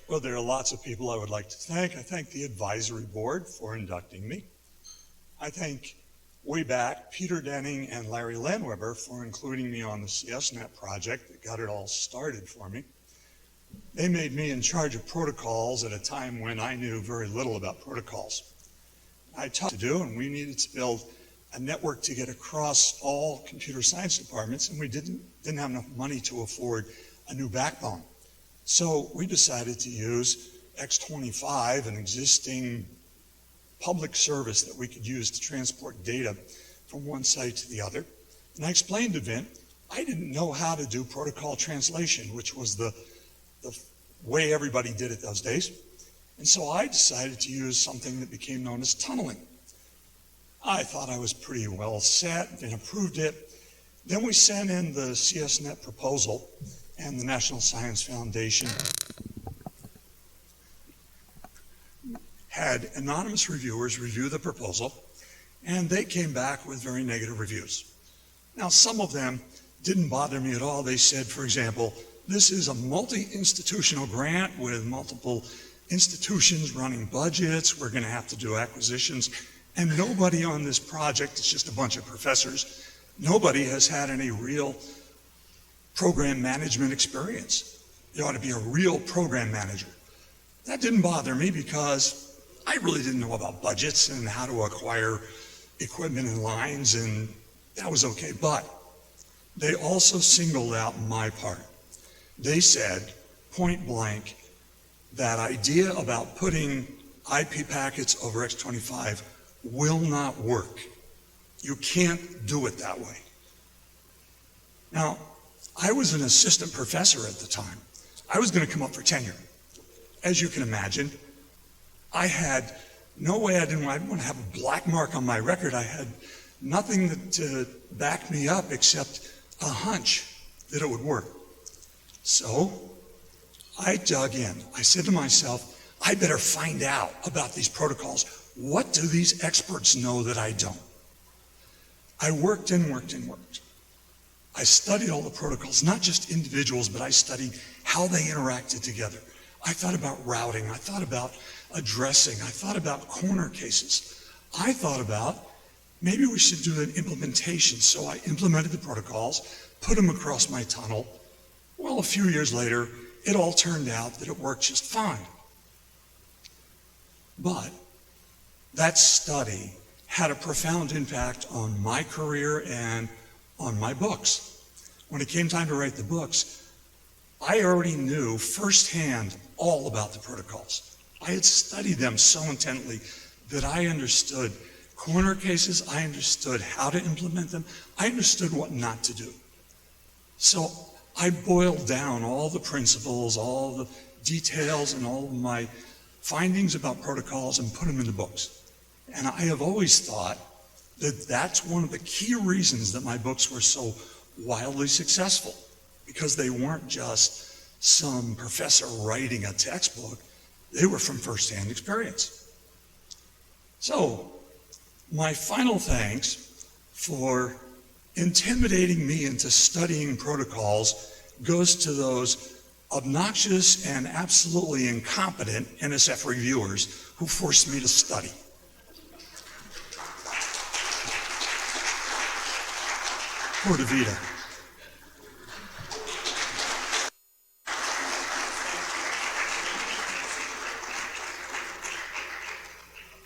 Well, there are lots of people I would like to thank. I thank the advisory board for inducting me. I thank, way back, Peter Denning and Larry Landweber for including me on the CSNet project that got it all started for me. They made me in charge of protocols at a time when I knew very little about protocols. I taught to do, and we needed to build a network to get across all computer science departments, and we didn't have enough money to afford a new backbone. So we decided to use X25, an existing public service that we could use to transport data from one site to the other. And I explained to Vint, I didn't know how to do protocol translation, which was the way everybody did it those days. And so I decided to use something that became known as tunneling. I thought I was pretty well set and approved it. Then we sent in the CSNet proposal, and the National Science Foundation had anonymous reviewers review the proposal, and they came back with very negative reviews. Now, some of them didn't bother me at all. They said, for example, this is a multi-institutional grant with multiple institutions running budgets. We're going to have to do acquisitions. And nobody on this project, it's just a bunch of professors, nobody has had any real program management experience. You ought to be a real program manager. That didn't bother me because I really didn't know about budgets and how to acquire equipment and lines, and that was okay. But they also singled out my part. They said, point blank, that idea about putting IP packets over X25 will not work. You can't do it that way. Now, I was an assistant professor at the time. I was going to come up for tenure. As you can imagine, I had no way. I didn't want to have a black mark on my record. I had nothing to back me up except a hunch that it would work. So I dug in. I said to myself, I better find out about these protocols. What do these experts know that I don't? I worked and worked and worked. I studied all the protocols, not just individuals, but I studied how they interacted together. I thought about routing. I thought about addressing. I thought about corner cases. I thought about maybe we should do an implementation. So I implemented the protocols, put them across my tunnel. Well, a few years later, it all turned out that it worked just fine. But that study had a profound impact on my career and on my books. When it came time to write the books, I already knew firsthand all about the protocols. I had studied them so intently that I understood corner cases, I understood how to implement them, I understood what not to do. So I boiled down all the principles, all the details, and all of my findings about protocols and put them into books. And I have always thought that that's one of the key reasons that my books were so wildly successful, because they weren't just some professor writing a textbook. They were from firsthand experience. So my final thanks for intimidating me into studying protocols goes to those obnoxious and absolutely incompetent NSF reviewers who forced me to study. Pura vida.